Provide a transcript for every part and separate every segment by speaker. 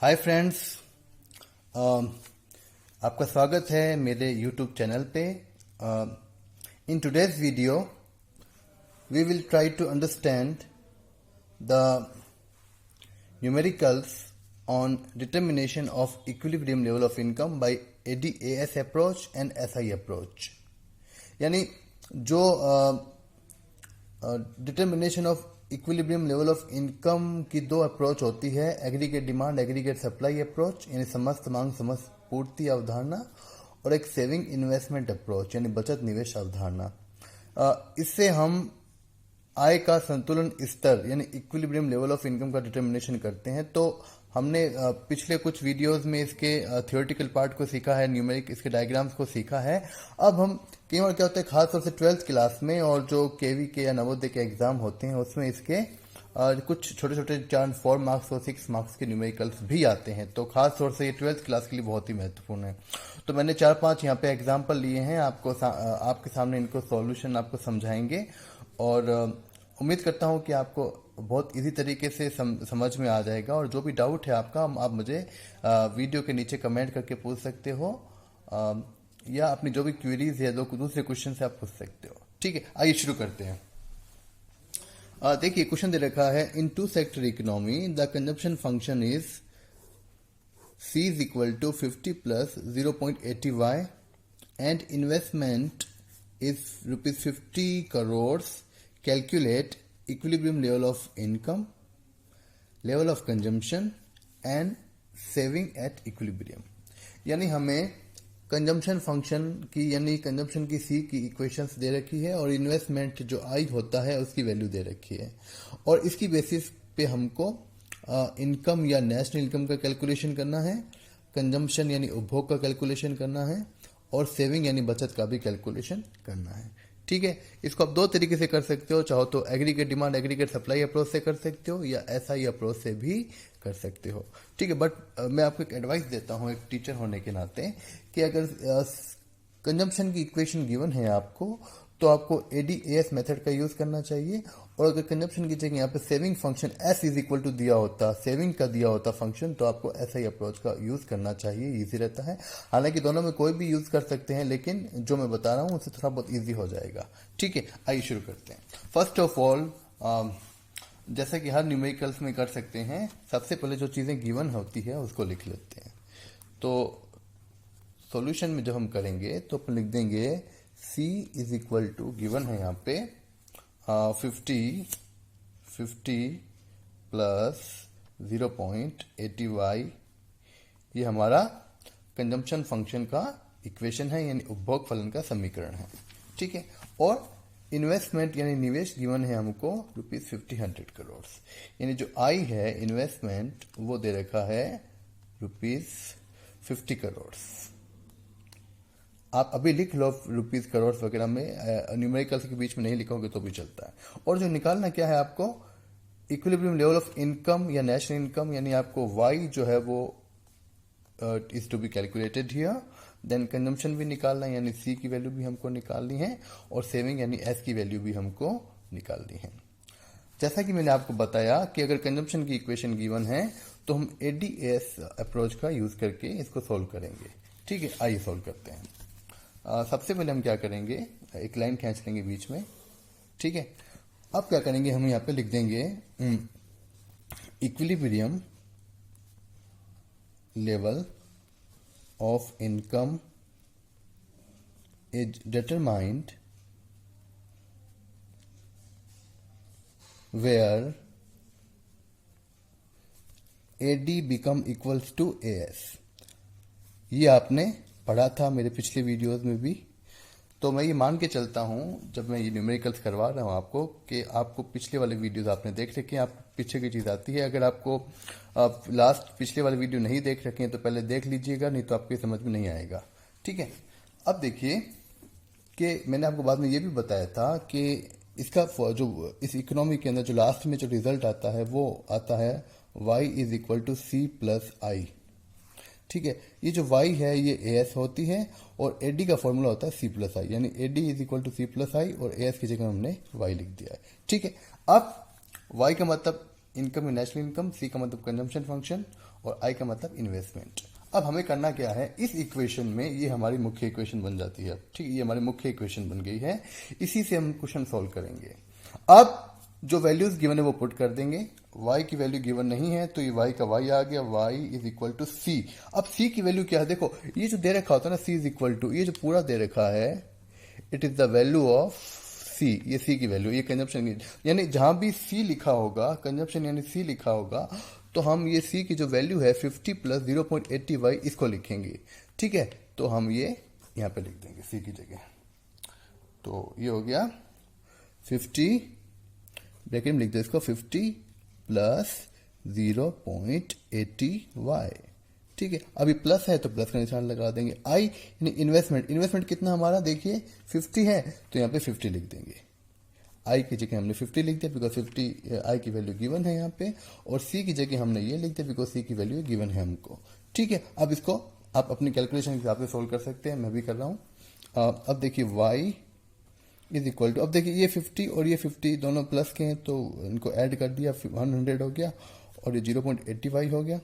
Speaker 1: Hi friends, आपका स्वागत है मेरे यूट्यूब चैनल पे। In today's video we will try to understand the numericals on determination of equilibrium level of income by ADAS approach and SI approach. यानी जो determination of equilibrium level of income की दो approach होती है, aggregate demand aggregate supply approach यानी समस्त मांग समस्त पूर्ति अवधारणा, और एक सेविंग इन्वेस्टमेंट अप्रोच यानी बचत निवेश अवधारणा। इससे हम आय का संतुलन स्तर यानी इक्विलिब्रियम लेवल ऑफ इनकम का डिटर्मिनेशन करते हैं। तो हमने पिछले कुछ वीडियोस में इसके थियोरेटिकल पार्ट को सीखा है, न्यूमेरिक इसके डायग्राम्स को सीखा है। अब हम कई बार क्या होता है, खासतौर से 12th क्लास में और जो केवी के या नवोदय के एग्जाम होते हैं उसमें इसके कुछ छोटे छोटे 4 मार्क्स और 6 मार्क्स के न्यूमेरिकल्स भी आते हैं। तो खास तौर से ये 12th क्लास के लिए बहुत ही महत्वपूर्ण है। तो मैंने 4-5 यहाँ पे एग्जाम्पल लिए हैं, आपके सामने इनको सॉल्यूशन आपको समझाएंगे और उम्मीद करता हूँ कि आपको बहुत इजी तरीके से समझ में आ जाएगा। और जो भी डाउट है आपका, आप मुझे वीडियो के नीचे कमेंट करके पूछ सकते हो, या अपनी जो भी क्वेरीज है दूसरे क्वेश्चन से आप पूछ सकते हो। ठीक है, आइए शुरू करते हैं। देखिए क्वेश्चन दे रखा है, in two sector economy the consumption function is C is equal to 50 plus 0.80y and investment is rupees 50 crores. Calculate equilibrium level of income, level of consumption and saving at equilibrium। यानी हमें consumption function की यानी consumption की C की equations दे रखी है और investment जो I होता है उसकी वैल्यू दे रखी है, और इसकी बेसिस पे हमको इनकम या नेशनल इनकम का कैलकुलेशन करना है, कंजम्पशन यानी उपभोग का कैलकुलेशन करना है, और सेविंग यानी बचत का भी कैलकुलेशन करना है। ठीक है, इसको आप दो तरीके से कर सकते हो, चाहो तो aggregate demand aggregate supply approach से कर सकते हो या SI अप्रोच से भी कर सकते हो। ठीक है, बट मैं आपको एक एडवाइस देता हूँ एक टीचर होने के नाते कि अगर कंजम्पशन की इक्वेशन गिवन है आपको, तो आपको ADAS मेथड का यूज करना चाहिए, और अगर कंजम्पशन की जगह यहाँ पे saving function S is equal to दिया होता, सेविंग का दिया होता फंक्शन, तो आपको SI अप्रोच का यूज करना चाहिए, इजी रहता है। हालांकि दोनों में कोई भी यूज कर सकते हैं, लेकिन जो मैं बता रहा हूँ उससे थोड़ा बहुत ईजी हो जाएगा। ठीक है, आइए शुरू करते हैं। फर्स्ट ऑफ ऑल, जैसा कि हर न्यूमेरिकल्स में कर सकते हैं, सबसे पहले जो चीजें गिवन होती है उसको लिख लेते हैं। तो सॉल्यूशन में जब हम करेंगे तो अपन लिख देंगे C is equal to, given है यहाँ पे 50 प्लस 0.80y, ये हमारा कंजम्पशन फंक्शन का इक्वेशन है यानी उपभोग फलन का समीकरण है। ठीक है, और इन्वेस्टमेंट यानी निवेश गिवन है हमको रुपीज 100 करोड़, यानी जो आई है इन्वेस्टमेंट वो दे रखा है रुपीज 50 करोड़। आप अभी लिख लो रुपीज करोड़ वगैरह में, न्यूमेरिकल्स के बीच में नहीं लिखोगे तो भी चलता है। और जो निकालना क्या है आपको, इक्विलिब्रियम लेवल ऑफ इनकम या नेशनल इनकम, यानी आपको Y जो है वो is to be calculated here. Then consumption भी निकालना है यानी C की वैल्यू भी हमको निकालनी है, और सेविंग यानी S की वैल्यू भी हमको निकालनी है। जैसा कि मैंने आपको बताया कि अगर कंजम्पशन की इक्वेशन गिवन है तो हम ADAS अप्रोच का यूज करके इसको सोल्व करेंगे। ठीक है, आइए सोल्व करते हैं। सबसे पहले हम क्या करेंगे, एक लाइन खींच लेंगे बीच में। ठीक है, अब क्या करेंगे, हम यहाँ पे लिख देंगे equilibrium level of income is determined where AD become equals to AS। ये आपने पढ़ा था मेरे पिछले वीडियोस में भी। तो मैं ये मान के चलता हूँ जब मैं ये न्यूमेरिकल्स करवा रहा हूँ आपको, कि आपको पिछले वाले वीडियोस आपने देख रखे हैं, आप पीछे की चीज़ आती है। अगर आपको पिछले वाले वीडियो नहीं देख रखे हैं तो पहले देख लीजिएगा, नहीं तो आपकी समझ में नहीं आएगा। ठीक है, अब देखिए कि मैंने आपको बाद में ये भी बताया था कि इसका जो इस इकोनॉमी के अंदर जो लास्ट में जो रिजल्ट आता है वो आता है Y is equal to C plus I। ठीक है, ये जो Y है ये AS होती है, और AD का फॉर्मूला होता है C प्लस आई, यानी AD is equal to C plus I, और AS की जगह हमने Y लिख दिया है। ठीक है, अब Y का मतलब इनकम में नेशनल इनकम, सी का मतलब कंजम्पशन फंक्शन और आई का मतलब इन्वेस्टमेंट। अब हमें करना क्या है, इस इक्वेशन में ये हमारी मुख्य इक्वेशन बन जाती है। ठीक, ये हमारी मुख्य इक्वेशन बन गई है, इसी से हम क्वेश्चन सॉल्व करेंगे। अब जो वैल्यूज गिवन है वो पुट कर देंगे। y की वैल्यू गिवन नहीं है तो ये y का y आ गया, y इज इक्वल टू सी। अब c की वैल्यू क्या है, देखो ये जो दे रखा होता है ना, c इज इक्वल टू, ये जो पूरा दे रखा है it is the value of c। ये c की वैल्यू, ये कंजप्शन की, यानी जहां भी c लिखा होगा, कंजप्शन यानी c लिखा होगा, तो हम ये c की जो वैल्यू है 50 प्लस 0.80y इसको लिखेंगे। ठीक है, तो हम ये यहां पे लिख देंगे c की जगह। तो ये हो गया 50, ब्रैकेट में लिख दो इसको, 50 प्लस 0.80y। ठीक है, अभी प्लस है तो प्लस का निशान लगा देंगे। आई यानी इन्वेस्टमेंट, इन्वेस्टमेंट कितना हमारा देखिए 50 है, तो यहाँ पे 50 लिख देंगे। आई की जगह हमने 50 लिख दिया बिकॉज 50 आई की वैल्यू गिवन है यहाँ पे, और सी की जगह हमने ये लिख दिया बिकॉज सी की वैल्यू गिवन है हमको। ठीक है, अब इसको आप अपनी कैलकुलेशन के हिसाब से सोल्व कर सकते हैं, मैं भी कर रहा हूँ। अब देखिए y इज इक्वल टू, अब देखिए ये 50 और ये 50 दोनों प्लस के हैं तो इनको ऐड कर दिया, 100 हो गया, और ये 0.80y हो गया।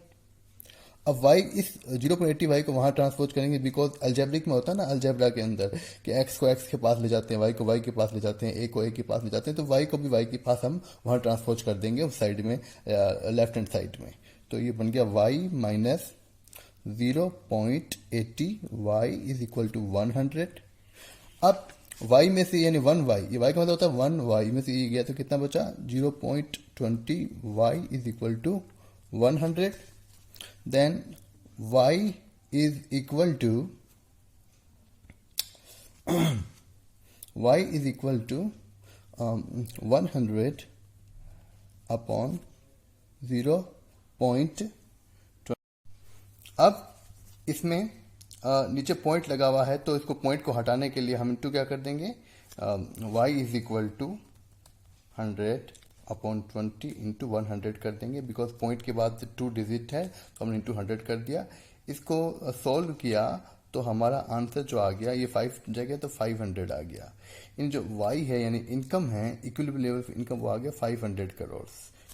Speaker 1: अब y इस 0.80y को वहां ट्रांसपोज करेंगे बिकॉज अल्जेब्रिक में होता है ना, अलजेब्रा के अंदर कि x को x के पास ले जाते हैं, y को y के पास ले जाते हैं, a को a के पास ले जाते हैं, तो y को भी y के पास हम वहां ट्रांसपोज कर देंगे उस साइड में, लेफ्ट हैंड साइड में। तो ये बन गया y minus 0.80y is equal to 100। अब y में से यानी 1y, ये y का मतलब होता है 1y में से ये गया तो कितना बचा, 0.20y is equal to 100। Then y is equal to y is equal to 100 upon 0.20। अब इसमें नीचे पॉइंट लगा हुआ है तो इसको पॉइंट को हटाने के लिए हम इंटू क्या कर देंगे, y is equal to 100 upon 20 into 100 कर देंगे बिकॉज पॉइंट के बाद 2 डिजिट है तो हमने इंटू 100 कर दिया। इसको सॉल्व किया तो हमारा आंसर जो आ गया, ये 5 जगह तो 500 आ गया। इन जो y है यानी इनकम है, इक्विलिब्रियम लेवल ऑफ इनकम, वो आ गया 500 करोड़।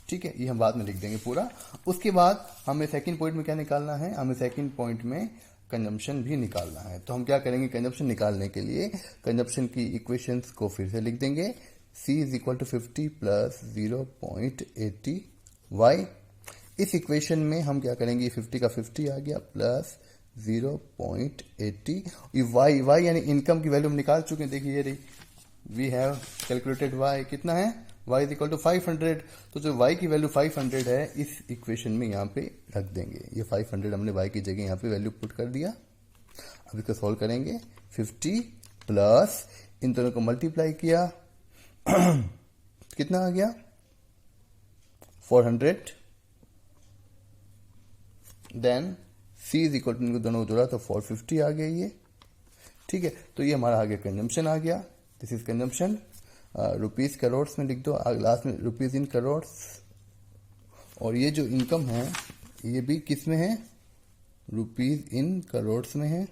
Speaker 1: ठीक है, ये हम बाद में लिख देंगे पूरा। उसके बाद हमें सेकंड पॉइंट में क्या निकालना है, हमें सेकंड पॉइंट में कंजम्पशन भी निकालना है। तो हम क्या करेंगे, कंजम्पशन निकालने के लिए कंजम्पशन की इक्वेशंस को फिर से लिख देंगे। c is equal to 50 plus 0.80y। इस इक्वेशन में हम क्या करेंगे, 50 का 50 आ गया प्लस 0.80, y यानी इनकम की वैल्यू हम निकाल चुके हैं, देखिए ये रही, वी हैव कैलकुलेटेड y कितना है, y इज इक्वल टू 500। तो जो y की वैल्यू 500 है इस इक्वेशन में यहाँ पे रख देंगे। ये 500 हमने y की जगह यहाँ पे वैल्यू पुट कर दिया। अब इसको सॉल्व करेंगे, 50 प्लस इन दोनों को मल्टीप्लाई किया कितना आ गया 400। Then c is equal to, इनको दोनों को जोड़ा तो 450 आ गया ये। ठीक है, तो ये हमारा आगे कंजम्पशन आ गया, this is consumption. Rupees crore में लिख दो, लास्ट में रुपीज इन करोड़। और ये जो इनकम है ये भी किस में है, रुपीज इन करोड़ में है।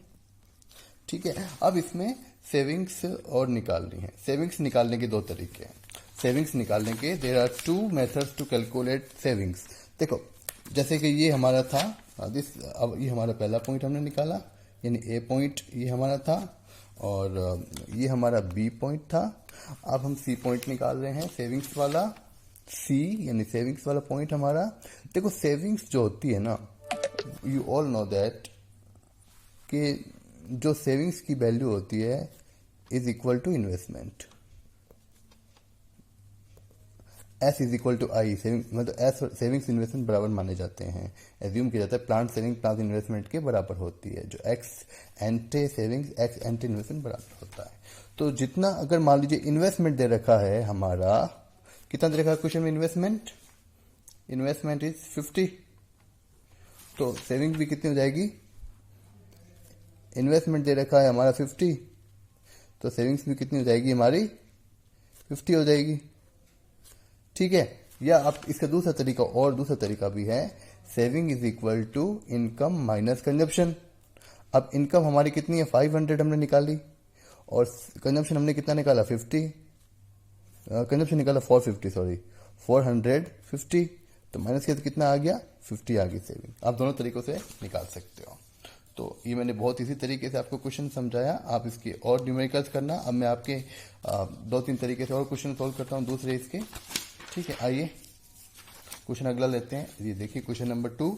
Speaker 1: ठीक है, अब इसमें सेविंग्स और निकालनी है। सेविंग्स निकालने के दो तरीके हैं। सेविंग्स निकालने के there are 2 methods to calculate savings. देखो जैसे कि ये हमारा था दिस, अब ये हमारा पहला पॉइंट हमने निकाला यानी ए पॉइंट ये हमारा था, और ये हमारा बी पॉइंट था। अब हम सी पॉइंट निकाल रहे हैं, सेविंग्स वाला सी यानी सेविंग्स वाला पॉइंट हमारा। देखो सेविंग्स जो होती है ना, यू ऑल नो दैट कि जो सेविंग्स की वैल्यू होती है is equal to investment. S is equal to I, saving मतलब एस सेविंग्स इन्वेस्टमेंट बराबर माने जाते हैं। एज्यूम किया जाता है प्लांट सेविंग प्लांट इन्वेस्टमेंट के बराबर होती है, जो एक्स एंटे सेविंग्स एक्स एंटे इन्वेस्टमेंट बराबर होता है। तो जितना अगर मान लीजिए इन्वेस्टमेंट दे रखा है हमारा, कितना दे रखा है क्वेश्चन में, इन्वेस्टमेंट इज 50, तो सेविंग भी कितनी हो जाएगी, इन्वेस्टमेंट दे रखा है हमारा 50, तो सेविंग्स भी कितनी हो जाएगी हमारी 50 हो जाएगी। ठीक है, या आप इसका दूसरा तरीका भी है, saving is equal to income minus consumption. अब इनकम हमारी कितनी है 500 हमने निकाली, और कंजप्शन हमने कितना निकाला 50, कंजप्शन निकाला 450 सॉरी 450। तो माइनस किया तो कितना आ गया, 50 आ गई सेविंग। आप दोनों तरीकों से निकाल सकते हो। तो ये मैंने बहुत इसी तरीके से आपको क्वेश्चन समझाया, आप इसके और न्यूमेरिकल्स करना। अब मैं आपके 2-3 तरीके से और क्वेश्चन सॉल्व करता हूँ दूसरे इसके। ठीक है, आइए क्वेश्चन अगला लेते हैं। ये देखिए क्वेश्चन नंबर 2।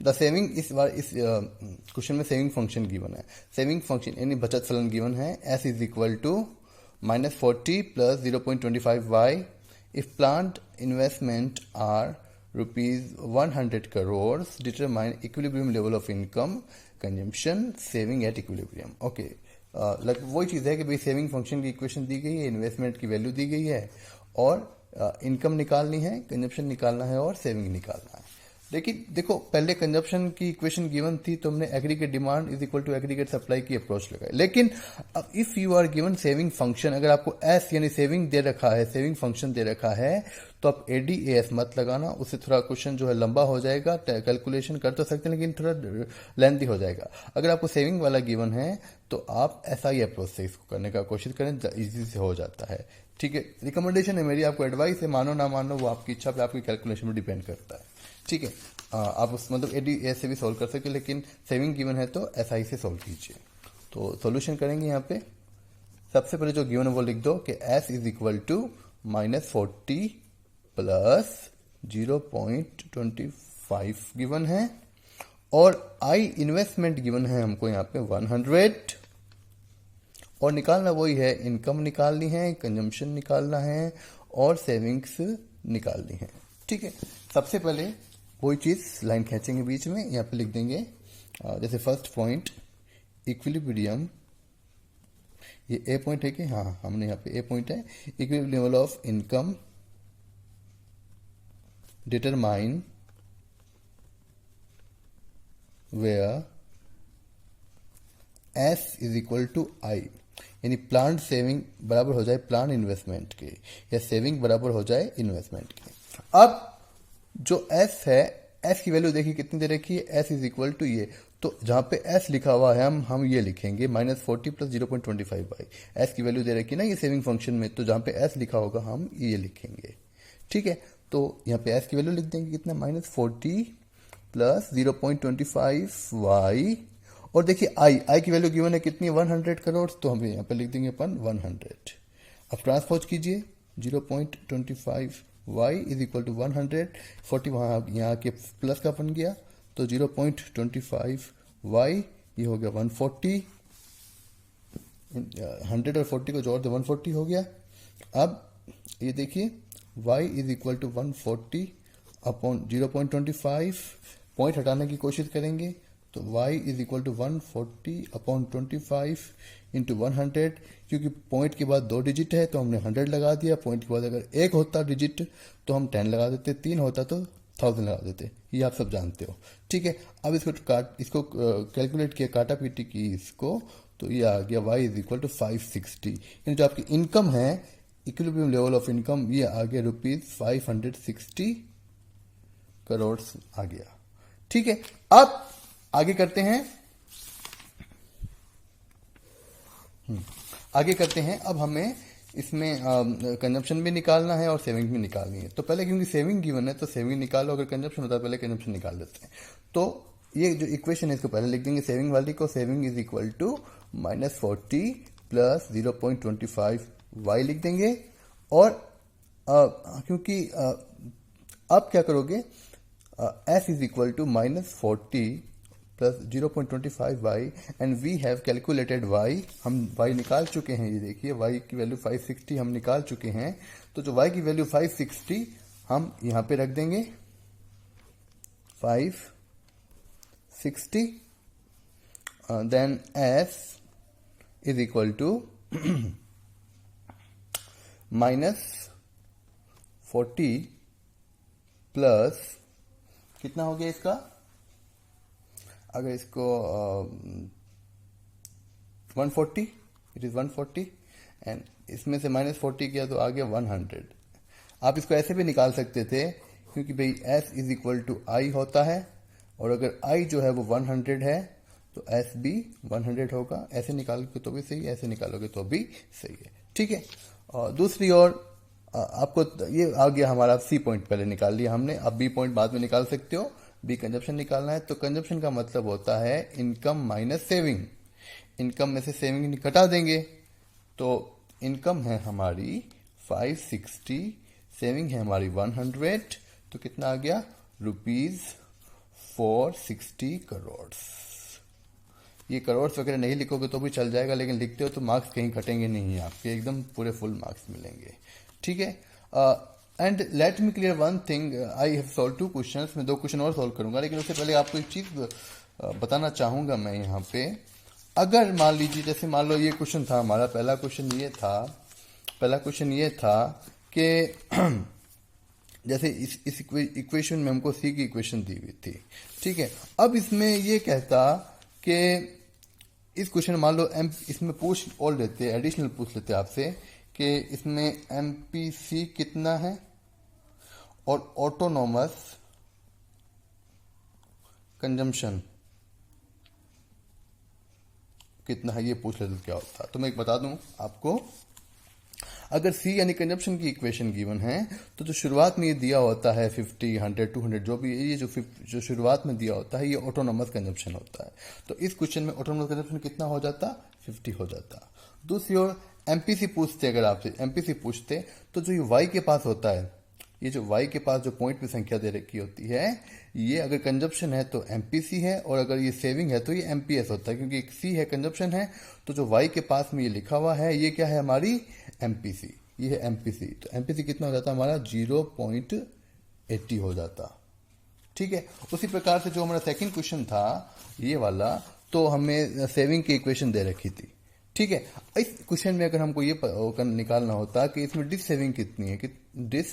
Speaker 1: द सेविंग, इस बार इस क्वेश्चन में सेविंग फंक्शन गिवन है। सेविंग फंक्शन यानी बचत फलन गिवन है। S is equal to -40 plus 0.25y if plant investment are ₹100 crores, determine equilibrium level of income, consumption, saving at equilibrium. Okay, वही चीज़ है कि भाई सेविंग फंक्शन की इक्वेशन दी गई है, इन्वेस्टमेंट की वैल्यू दी गई है और इनकम निकालनी है, कंजम्पशन निकालना है और सेविंग निकालना है। लेकिन देखो पहले कंजम्पशन की इक्वेशन गिवन थी तो हमने aggregate demand is equal to aggregate supply की अप्रोच लगाई। लेकिन अब if you are given saving function, अगर आपको एस यानी सेविंग दे रखा है, सेविंग फंक्शन दे रखा है, तो आप एडीएएस मत लगाना, उससे थोड़ा क्वेश्चन जो है लंबा हो जाएगा। कैलकुलेशन कर तो सकते हैं लेकिन थोड़ा लेंथी हो जाएगा। अगर आपको सेविंग वाला गिवन है तो आप एसआई अप्रोच से इसको करने का कोशिश करें, इजी से हो जाता है। ठीक है, रिकमेंडेशन है मेरी, आपको एडवाइस है, मानो ना मानो वो आपकी इच्छा पे, आपकी कैलकुलेशन पर डिपेंड करता है। ठीक है, आप उस मतलब एडीएस से भी सॉल्व कर सकते हैं, लेकिन सेविंग गिवन है तो एसआई से सॉल्व कीजिए। तो सॉल्यूशन करेंगे यहाँ पे। सबसे पहले जो गिवन है वो लिख दो कि S is equal to -40 plus 0.25 given है और आई इन्वेस्टमेंट गिवन है हमको यहाँ पे 100 और निकालना वही है, इनकम निकालनी है, कंजम्पशन निकालना है और सेविंग्स निकालनी है। ठीक है, सबसे पहले वही चीज लाइन खींचेंगे बीच में, यहाँ पे लिख देंगे जैसे फर्स्ट पॉइंट इक्विलिब्रियम, ये ए पॉइंट है कि हाँ, हमने यहाँ पे ए पॉइंट है। Equilibrium level of income determine where S is equal to I, यानी प्लांट सेविंग बराबर हो जाए प्लांट इन्वेस्टमेंट के, या सेविंग बराबर हो जाए इन्वेस्टमेंट के। अब जो एस है, एस की वैल्यू देखिए कितनी दे रखी है, एस इज इक्वल टू ये, तो जहां पे एस लिखा हुआ है हम ये लिखेंगे -40 प्लस 0.25y। एस की वैल्यू दे रखी है ना ये सेविंग फंक्शन में, तो जहां पे एस लिखा होगा हम ये लिखेंगे। ठीक है, तो यहाँ पे एस की वैल्यू लिख देंगे कितना, -40 प्लस 0.25y और देखिए आई की वैल्यू गिवन है कितनी, 100 करोड़, तो हम यहाँ पे लिख देंगे अपन 100। अब ट्रांसपोज कीजिए 0.25y इज इक्वल टू 100, 40 वहाँ यहाँ के प्लस का बन गया, तो 0.25y ये हो गया 140, 100 और 40 को जोड़ दे 140 हो गया। अब ये देखिए y is equal to 140 upon 0.25, point हटाने की कोशिश करेंगे तो y is equal to 140 upon 25 into 100, क्योंकि पॉइंट के बाद 2 डिजिट है तो हमने 100 लगा दिया, पॉइंट के बाद अगर 1 होता डिजिट तो हम 10 लगा देते, 3 होता तो 1000 लगा देते, ये आप सब जानते हो। ठीक है, अब इसको कैलकुलेट किया, काटा पीटी की इसको, तो ये आ गया y इज इक्वल टू 560, यानी जो आपकी इनकम है, इक्विलिब्रियम लेवल ऑफ इनकम, ये आ गया ₹560 करोड़ आ गया। ठीक है, अब आगे करते हैं, अब हमें इसमें कंजम्पशन भी निकालना है और सेविंग भी निकालनी है। तो पहले क्योंकि सेविंग गिवन है तो सेविंग निकालो, अगर कंजम्पशन होता है पहले कंजम्पशन निकाल देते हैं। तो ये जो इक्वेशन है इसको पहले लिख देंगे सेविंग वाली को, saving is equal to -40 plus 0.25y लिख देंगे और क्योंकि अब क्या करोगे, s is equal to -40 plus 0.25y and we have calculated y, हम y निकाल चुके हैं, ये देखिए y की वैल्यू 560 हम निकाल चुके हैं, तो जो y की वैल्यू 560 हम यहाँ पे रख देंगे 560, then s is equal to -40 plus कितना हो गया इसका, अगर इसको 140, इट इज 140 एंड इसमें से -40 किया तो आ गया 100। आप इसको ऐसे भी निकाल सकते थे क्योंकि भाई s इज इक्वल टू आई होता है और अगर i जो है वो 100 है तो s भी 100 होगा। ऐसे निकालोगे तो भी सही, ऐसे निकालोगे तो भी सही है। ठीक है, और दूसरी ओर आपको ये आ गया हमारा सी पॉइंट पहले निकाल लिया हमने, अब बी पॉइंट बाद में निकाल सकते हो। बी कंजप्शन निकालना है, तो कंजप्शन का मतलब होता है इनकम माइनस सेविंग। इनकम में से सेविंग घटा देंगे, तो इनकम है हमारी 560, सेविंग है हमारी 100, तो कितना आ गया रुपीज 460 करोड़। ये करोड़ वगैरह नहीं लिखोगे तो भी चल जाएगा, लेकिन लिखते हो तो मार्क्स कहीं घटेंगे नहीं आपके, एकदम पूरे फुल मार्क्स मिलेंगे। ठीक है, and let me clear one thing, I have solve 2 questions, मैं 2 क्वेश्चन और सॉल्व करूंगा, लेकिन उससे पहले आपको एक चीज बताना चाहूंगा मैं यहाँ पे। अगर मान लीजिए, जैसे मान लो ये क्वेश्चन था हमारा, पहला क्वेश्चन ये था कि जैसे इस इक्वेशन में हमको सी की इक्वेशन दी हुई थी, ठीक है। अब इसमें ये कहता कि इस क्वेश्चन मान लो इसमें पूछ और लेते, एडिशनल पूछ लेते आपसे कि इसमें एमपीसी कितना है और ऑटोनोमस कंजम्पशन कितना है, ये पूछ लेते क्या होता। तो मैं एक बता दूं आपको, अगर सी यानी कंजप्शन की इक्वेशन गिवन है, तो जो शुरुआत में ये दिया होता है 50, 100, 200 जो भी, ये जो शुरुआत में दिया होता है ये ऑटोनोमस कंजप्शन होता है। तो इस क्वेश्चन में ऑटोनोमस कंजप्शन कितना हो जाता, 50 हो जाता। दूसरी ओर एमपीसी पूछते, अगर आपसे एमपीसी पूछते तो जो ये वाई के पास होता है, ये जो y के पास जो पॉइंट में संख्या दे रखी होती है, ये अगर कंजप्शन है तो एमपीसी है, और अगर ये सेविंग है तो ये एमपीएस होता है, क्योंकि एक सी है कंजप्शन है, तो जो y के पास में ये लिखा हुआ है ये क्या है हमारी एमपीसी, ये है एमपीसी। तो एमपीसी कितना हो जाता हमारा 0.80 हो जाता। ठीक है, उसी प्रकार से जो हमारा सेकंड क्वेश्चन था ये वाला, तो हमें सेविंग की इक्वेशन दे रखी थी। ठीक है, इस क्वेश्चन में अगर हमको ये निकालना होता कि इसमें डिस सेविंग कितनी है, कि डिस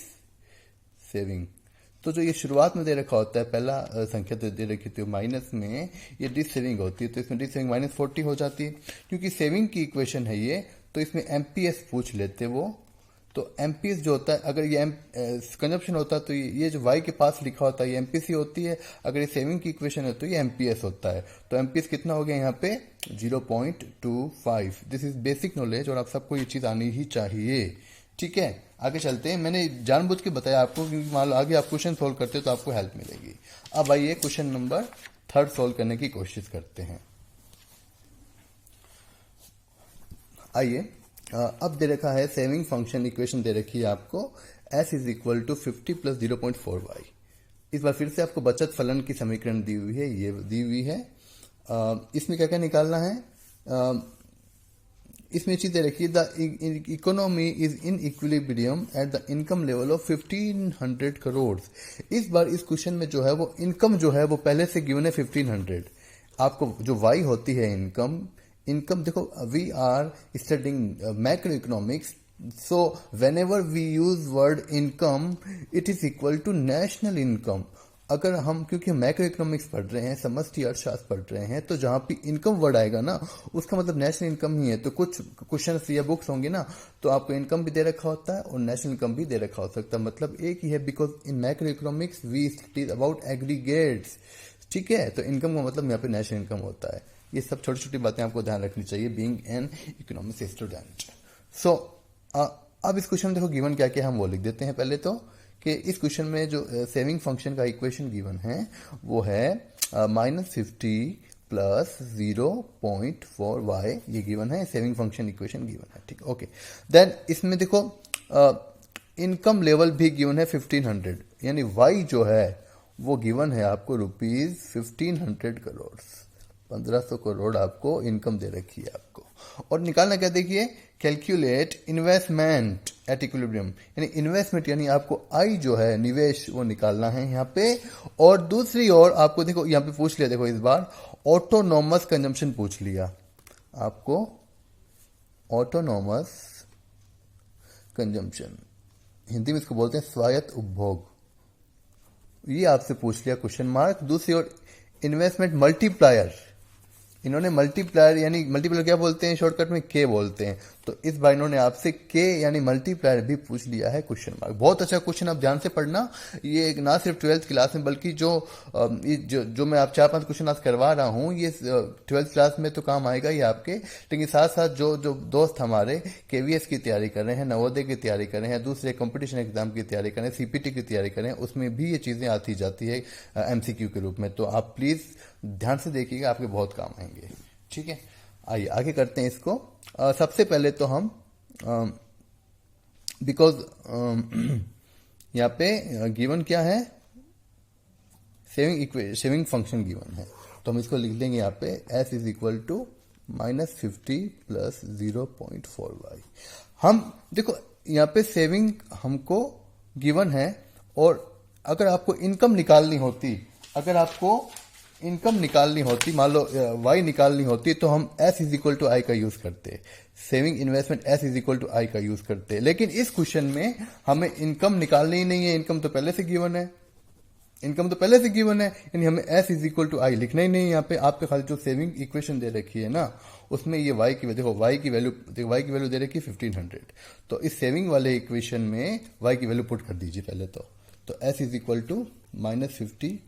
Speaker 1: सेविंग, तो जो ये शुरुआत में दे रखा होता है, पहला संख्या तो दे रखी थी माइनस में, ये डिस सेविंग होती है, तो इसमें डिस सेविंग -40 हो जाती है। क्योंकि सेविंग की इक्वेशन है ये, तो इसमें एमपीएस पूछ लेते वो, तो एमपीएस जो होता है, अगर ये कंजप्शन होता है तो ये जो वाई के पास लिखा होता है ये एमपीसी होती है, अगर ये सेविंग की इक्वेशन है तो ये एमपीएस होता है। तो एमपीएस कितना हो गया यहाँ पे 0.25। दिस इज बेसिक नॉलेज, और आप सबको ये चीज आनी ही चाहिए। ठीक है, आगे चलते हैं। मैंने जानबूझ के बताया आपको, क्योंकि मान लो आगे आप क्वेश्चन सोल्व करते हो तो आपको हेल्प मिलेगी। अब आइए क्वेश्चन नंबर 3 सोल्व करने की कोशिश करते हैं। आइए, अब दे रखा है सेविंग फंक्शन इक्वेशन दे रखी है आपको, s is equal to 50 plus 0.4y। इस बार फिर से आपको बचत फलन की समीकरण दी हुई है, ये दी हुई है। इसमें क्या क्या निकालना है, इसमें चीज दे रखी है, the economy is in equilibrium at the income level of 1500 crore. इस बार इस क्वेश्चन में जो है वो इनकम जो है वो पहले से गिवन है 1500। आपको जो वाई होती है इनकम देखो, we are studying macro economics, so whenever we use word income it is equal to national income. अगर हम, क्योंकि हम मैक्रो इकोनॉमिक्स पढ़ रहे हैं, समष्टि अर्थशास्त्र पढ़ रहे हैं, तो जहां पे इनकम वर्ड आएगा ना, उसका मतलब नेशनल इनकम ही है। तो कुछ क्वेश्चन या बुक्स होंगे ना, तो आपको इनकम भी दे रखा होता है और नेशनल इनकम भी दे रखा हो सकता है, मतलब एक ही है, because in macro economics we study about aggregates. ठीक है, तो इनकम का मतलब यहाँ पे नेशनल इनकम होता है। ये सब छोटी छोटी बातें आपको ध्यान रखनी चाहिए बीइंग एन इकोनॉमिक्स स्टूडेंट। सो अब इस क्वेश्चन में देखो गिवन क्या क्या, हम वो लिख देते हैं पहले तो, कि इस क्वेश्चन में जो सेविंग फंक्शन का इक्वेशन गिवन है वो है -50 प्लस 0.4y, ये गिवन है, सेविंग फंक्शन इक्वेशन गिवन है। ठीक, ओके। देन इसमें देखो इनकम लेवल भी गिवन है 1500, यानी y जो है वो गिवन है आपको रुपीज 1500 करोड़, 1500 करोड़ आपको इनकम दे रखी है आपको। और निकालना क्या, देखिए, कैलकुलेट इन्वेस्टमेंट एट इक्विलिब्रियम, यानी इन्वेस्टमेंट यानी आपको आई जो है निवेश वो निकालना है यहाँ पे। और दूसरी ओर आपको देखो यहाँ पे पूछ लिया, देखो इस बार ऑटोनोमस कंजम्पशन पूछ लिया आपको, ऑटोनोमस कंजम्पशन, हिंदी में इसको बोलते हैं स्वायत्त उपभोग, ये आपसे पूछ लिया क्वेश्चन मार्क। दूसरी ओर इन्वेस्टमेंट मल्टीप्लायर, इन्होंने मल्टीप्लायर, यानी मल्टीप्लायर क्या बोलते हैं शॉर्टकट में, के बोलते हैं, तो इस बार इन्होंने आपसे के यानी मल्टीप्लायर भी पूछ लिया है क्वेश्चन मार्क। बहुत अच्छा क्वेश्चन, आप ध्यान से पढ़ना। ये ना सिर्फ 12th क्लास में बल्कि जो मैं आप 4-5 क्वेश्चन आज करवा रहा हूँ ये 12th क्लास में तो काम आएगा ही आपके, लेकिन साथ साथ जो दोस्त हमारे केवीएस की तैयारी कर रहे हैं, नवोदय की तैयारी कर रहे हैं, दूसरे कंपटीशन एग्जाम की तैयारी कर रहे हैं, सीपीटी की तैयारी कर रहे हैं, उसमें भी ये चीज़ें आती जाती है एमसीक्यू के रूप में। तो आप प्लीज़ ध्यान से देखिएगा, आपके बहुत काम आएंगे। ठीक है, आइए आगे करते हैं इसको। सबसे पहले तो हम बिकॉज यहाँ पे गिवन क्या है, सेविंग फंक्शन गिवन है, तो हम इसको लिख देंगे यहाँ पे s is equal to -50 plus 0.4y। हम देखो यहाँ पे सेविंग हमको गिवन है, और अगर आपको इनकम निकालनी होती, मान लो y निकालनी होती, तो हम s is equal to I का यूज करते, saving investment s is equal to I का यूज करते। लेकिन इस क्वेश्चन में हमें इनकम निकालनी ही नहीं है, इनकम तो पहले से गिवन है, यानी हमें s इज इक्वल टू आई लिखना ही नहीं है। यहाँ पे आपके खाली जो सेविंग इक्वेशन दे रखी है ना, उसमें ये y की देखो y की वैल्यू दे रखी है 1500, तो इस सेविंग वाले इक्वेशन में y की वैल्यू पुट कर दीजिए पहले तो s is equal to -50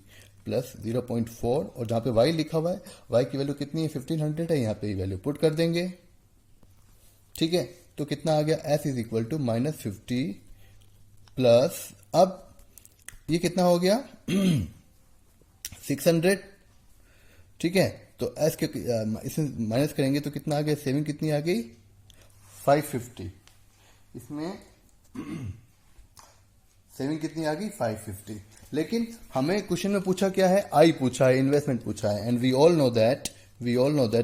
Speaker 1: plus 0.4, और जहां पे y लिखा हुआ है y की वैल्यू कितनी है 1500 है, यहाँ पे वैल्यू पुट कर देंगे। ठीक है, तो कितना आ गया, s is equal to -50 plus, अब ये कितना हो गया 600। ठीक है, तो s के इसमें माइनस करेंगे तो कितना आ गया, सेविंग कितनी आ गई 550, इसमें सेविंग कितनी आ गई 550। लेकिन हमें क्वेश्चन में पूछा क्या है, आई पूछा है, इन्वेस्टमेंट पूछा है, and we all know that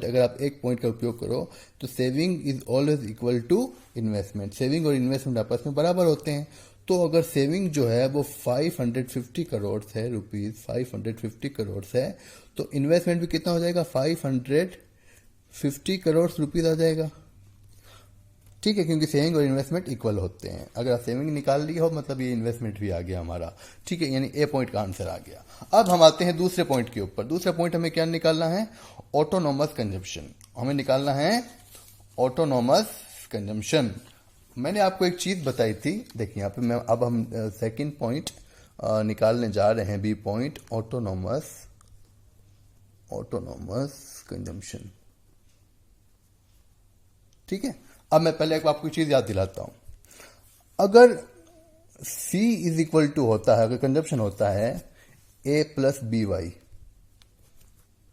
Speaker 1: अगर आप एक पॉइंट का उपयोग करो तो saving is always equal to investment. Saving और इन्वेस्टमेंट आपस में बराबर होते हैं। तो अगर सेविंग जो है वो 550 करोड़ है, रुपीज 550 करोड़ है, तो इन्वेस्टमेंट भी कितना हो जाएगा 550 करोड़ रुपीज आ जाएगा। ठीक है, क्योंकि सेविंग और इन्वेस्टमेंट इक्वल होते हैं। अगर आप सेविंग निकाल ली हो मतलब ये इन्वेस्टमेंट भी आ गया हमारा। ठीक है, यानी ए पॉइंट का आंसर आ गया। अब हम आते हैं दूसरे पॉइंट के ऊपर। दूसरा पॉइंट हमें क्या निकालना है, ऑटोनोमस कंजम्पशन। हमें निकालना है ऑटोनोमस कंजम्पशन। मैंने आपको एक चीज बताई थी, देखिए यहाँ पे अब हम सेकंड पॉइंट निकालने जा रहे हैं, बी पॉइंट, ऑटोनोमस कंजम्पशन। ठीक है, अब मैं पहले आपको चीज याद दिलाता हूं। अगर C इज इक्वल टू होता है, अगर कंजम्पशन होता है A प्लस बी वाई,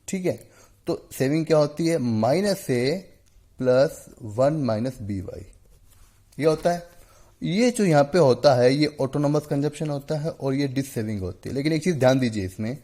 Speaker 1: ठीक है, तो सेविंग क्या होती है -A plus 1 minus B Y, ये होता है। ये जो यहां पे होता है ये ऑटोनोमस कंजम्पशन होता है और ये डिस सेविंग होती है। लेकिन एक चीज ध्यान दीजिए इसमें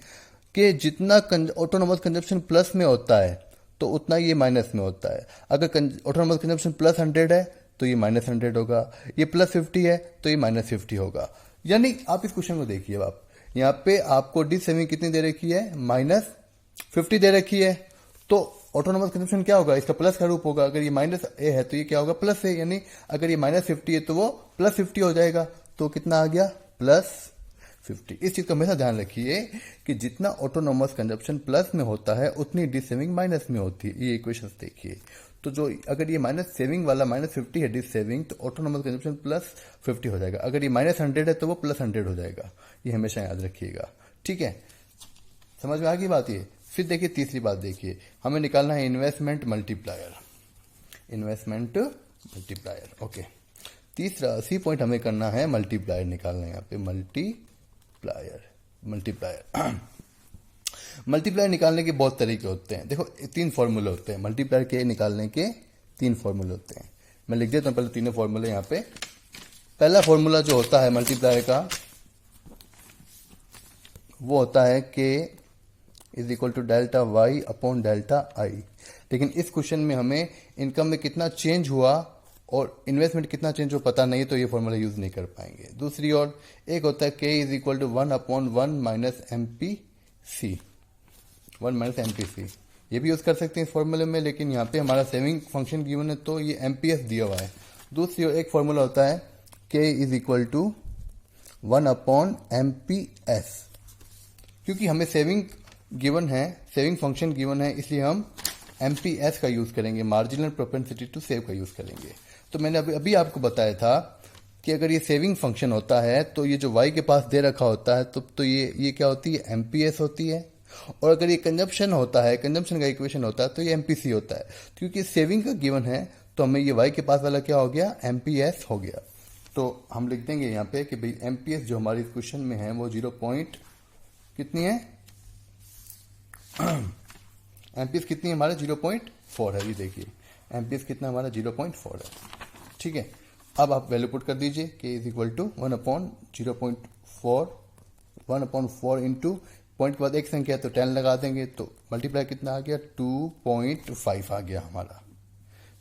Speaker 1: कि जितना ऑटोनोमस कंजम्पशन प्लस में होता है तो उतना ये माइनस में होता है। अगर ऑटोनोमस कंजम्पशन प्लस 100 है तो ये -100 होगा, ये प्लस 50 है तो ये -50 होगा। यानी आप इस क्वेश्चन को देखिए, आप यहाँ पे आपको डिस सेविंग कितनी दे रखी है, -50 दे रखी है, तो ऑटोनोमस कंजम्पशन क्या होगा, इसका प्लस का रूप होगा। अगर ये -A है तो ये क्या होगा, प्लस है, यानी अगर ये -50 है तो वो +50 हो जाएगा। तो कितना आ गया, +50। इस चीज का हमेशा ध्यान रखिए कि जितना ऑटोनोमस कंजम्पशन प्लस में होता है उतनी डिस सेविंग माइनस में होती है। ये इक्वेशन देखिए, तो जो अगर ये माइनस सेविंग वाला -50 है डिस सेविंग, तो ऑटोनोमस कंजम्पशन +50 हो जाएगा। अगर ये -100 है तो वो +100 हो जाएगा। ये हमेशा याद रखिएगा। ठीक है, समझ में आ गई बात ये। फिर देखिए तीसरी बात देखिए, हमें निकालना है इन्वेस्टमेंट मल्टीप्लायर। ओके, तीसरा सी पॉइंट हमें करना है मल्टीप्लायर निकालना है। यहाँ पे मल्टीप्लायर निकालने के बहुत तरीके होते हैं। देखो 3 फॉर्मूले होते हैं मल्टीप्लायर के निकालने के, 3 फॉर्मूले होते हैं। मैं लिख देता हूं पहले तीनों फॉर्मूले यहाँ पे। पहला फॉर्मूला जो होता है मल्टीप्लायर का वो होता है K is equal to delta Y upon delta I. लेकिन इस क्वेश्चन में हमें इनकम में कितना चेंज हुआ और इन्वेस्टमेंट कितना चेंज हो पता नहीं, तो ये फॉर्मूला यूज नहीं कर पाएंगे। दूसरी ओर एक होता है K is equal to 1/1 minus MPC, 1 - MPC, ये भी यूज कर सकते हैं इस फॉर्मूले में। लेकिन यहाँ पे हमारा सेविंग फंक्शन गिवन है तो ये MPS दिया हुआ है। दूसरी ओर एक फॉर्मूला होता है K is equal to 1/MPS, क्योंकि हमें सेविंग गिवन है, सेविंग फंक्शन गिवन है, इसलिए हम MPS का यूज करेंगे, मार्जिनल प्रोपेंसिटी टू सेव का यूज करेंगे। तो मैंने अभी अभी आपको बताया था कि अगर ये सेविंग फंक्शन होता है तो ये जो y के पास दे रखा होता है तो ये क्या होती है, एमपीएस होती है। और अगर ये कंजम्पशन होता है, कंजम्पशन का इक्वेशन होता है तो ये एमपीसी होता है। क्योंकि सेविंग का गिवन है तो हमें ये y के पास वाला क्या हो गया, एमपीएस हो गया। तो हम लिख देंगे यहाँ पे कि भाई एमपीएस जो हमारी क्वेश्चन में है वो 0 पॉइंट कितनी है, एमपीएस कितनी है हमारा 0.4 है। ये देखिए एमपीएस कितना हमारा 0.4 है। ठीक है, अब आप वैल्यू पुट कर दीजिए कि is equal to 1/0.4, 1/4 into point के बाद एक संख्या है तो 10 लगा देंगे तो मल्टीप्लाई कितना आ गया, 2.5 आ गया हमारा।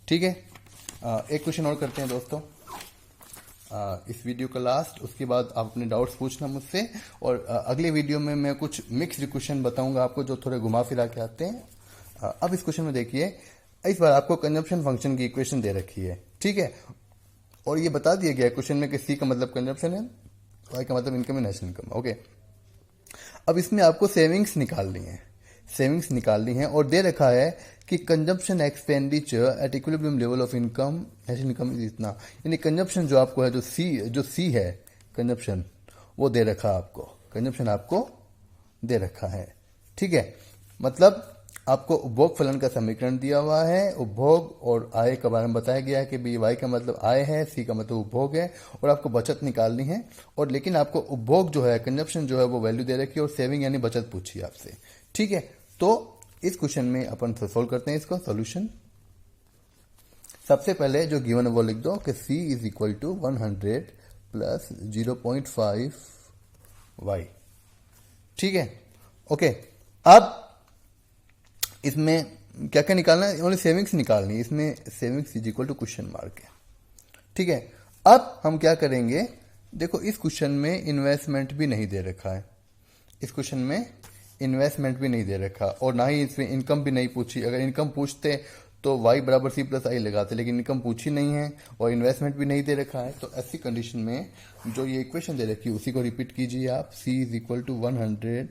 Speaker 1: ठीक है, एक क्वेश्चन और करते हैं दोस्तों, इस वीडियो का लास्ट, उसके बाद आप अपने डाउट्स पूछना मुझसे। और अगले वीडियो में मैं कुछ मिक्स्ड क्वेश्चन बताऊंगा आपको जो थोड़े घुमा फिरा के आते हैं। अब इस क्वेश्चन में देखिए, इस बार आपको कंजम्पशन फंक्शन की इक्वेशन दे रखी है। ठीक है, और ये बता दिया गया क्वेश्चन में कि सी का मतलब कंजम्पशन है, वाई का मतलब इनकम है, नेशनल इनकम। ओके, अब इसमें आपको सेविंग्स निकालनी है, सेविंग्स निकालनी है और दे रखा है कि consumption expenditure at equilibrium level of income, national income is इतना। यानी कंजम्पशन जो आपको है, जो सी है कंजम्पशन, वो दे रखा आपको, कंजम्पशन आपको दे रखा है। ठीक है, मतलब आपको उपभोग फलन का समीकरण दिया हुआ है, उपभोग और आय के बारे में बताया गया है कि बी वाई का मतलब आय है, सी का मतलब उपभोग है, और आपको बचत निकालनी है। और लेकिन आपको उपभोग जो है, कंजम्पशन जो है वो वैल्यू दे रखी है और सेविंग यानी बचत पूछी है आपसे। ठीक है, तो इस क्वेश्चन में अपन सोल्व करते हैं इसको सॉल्यूशन। सबसे पहले जो गिवन है वो लिख दो कि c is equal to 100 plus 0.5 y। ठीक है, ओके, अब इसमें क्या क्या निकालना है, ओनली सेविंग्स निकालनी है। इसमें savings is equal to question mark है। ठीक है, अब हम क्या करेंगे, देखो इस क्वेश्चन में इन्वेस्टमेंट भी नहीं दे रखा है, इस क्वेश्चन में इन्वेस्टमेंट भी नहीं दे रखा और ना ही इसमें इनकम भी नहीं पूछी। अगर इनकम पूछते तो y बराबर c प्लस आई लगाते, लेकिन इनकम पूछी नहीं है और इन्वेस्टमेंट भी नहीं दे रखा है। तो ऐसी कंडीशन में जो ये इक्वेशन दे रखी है उसी को रिपीट कीजिए आप, c is equal to 100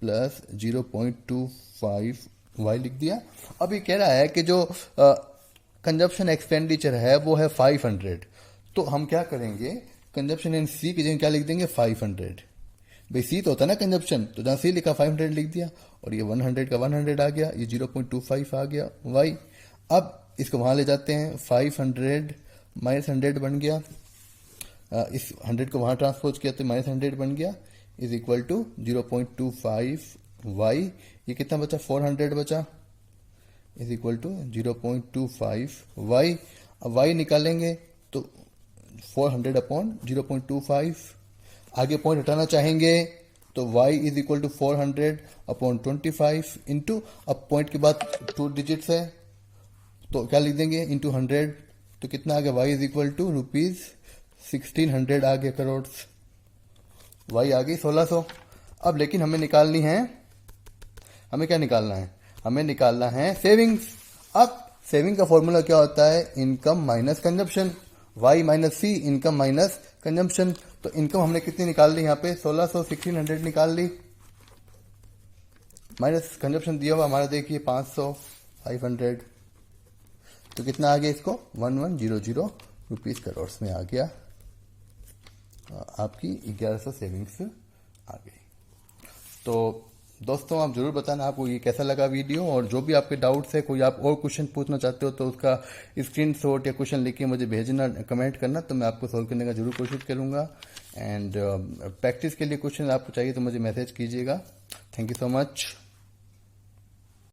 Speaker 1: plus 0.25 y लिख दिया। अब ये कह रहा है कि जो कंजप्शन एक्सपेंडिचर है वो है 500, तो हम क्या करेंगे, कंजप्शन इन सी की जगह क्या लिख देंगे, 500। भाई सी तो होता है ना कंजप्शन, तो जहां सी लिखा 500 लिख दिया और ये 100 का 100 आ गया, ये 0.25 आ गया y। अब इसको वहां ले जाते हैं, 500 माइनस 100 बन गया, इस 100 को वहां ट्रांसपोज किया तो माइनस 100 बन गया, इज इक्वल टू 0.25 y। ये कितना बचा, 400 बचा, इज इक्वल टू 0.25 y। अब y निकालेंगे तो 400 अपॉन 0.25, आगे पॉइंट हटाना चाहेंगे तो y is equal to 400 upon 25 into, अब पॉइंट के बाद 2 डिजिट्स है तो क्या लिख देंगे, इंटू 100, तो कितना आ गया, y इज इक्वल टू ₹1600 आ गया करोड़, y आ गई 1600। अब लेकिन हमें निकालनी है, हमें क्या निकालना है, हमें निकालना है सेविंग्स। अब सेविंग का फॉर्मूला क्या होता है, income minus consumption, y minus C, income minus consumption. तो इनकम हमने कितनी निकाल ली यहाँ पे, 1600, 1600 निकाल ली, माइनस कंजम्पशन दिया हुआ हमारा देखिए 500, 500, तो कितना आ गया इसको 1100 रुपीज करोड़ में आ गया, आपकी 1100 सेविंग्स आ गई। तो दोस्तों आप जरूर बताना आपको ये कैसा लगा वीडियो, और जो भी आपके डाउट्स है, कोई आप और क्वेश्चन पूछना चाहते हो तो उसका स्क्रीनशॉट या क्वेश्चन लिख के मुझे भेजना, कमेंट करना, तो मैं आपको सॉल्व करने का जरूर कोशिश करूंगा। एंड प्रैक्टिस के लिए क्वेश्चन आपको चाहिए तो मुझे मैसेज कीजिएगा। Thank you so much.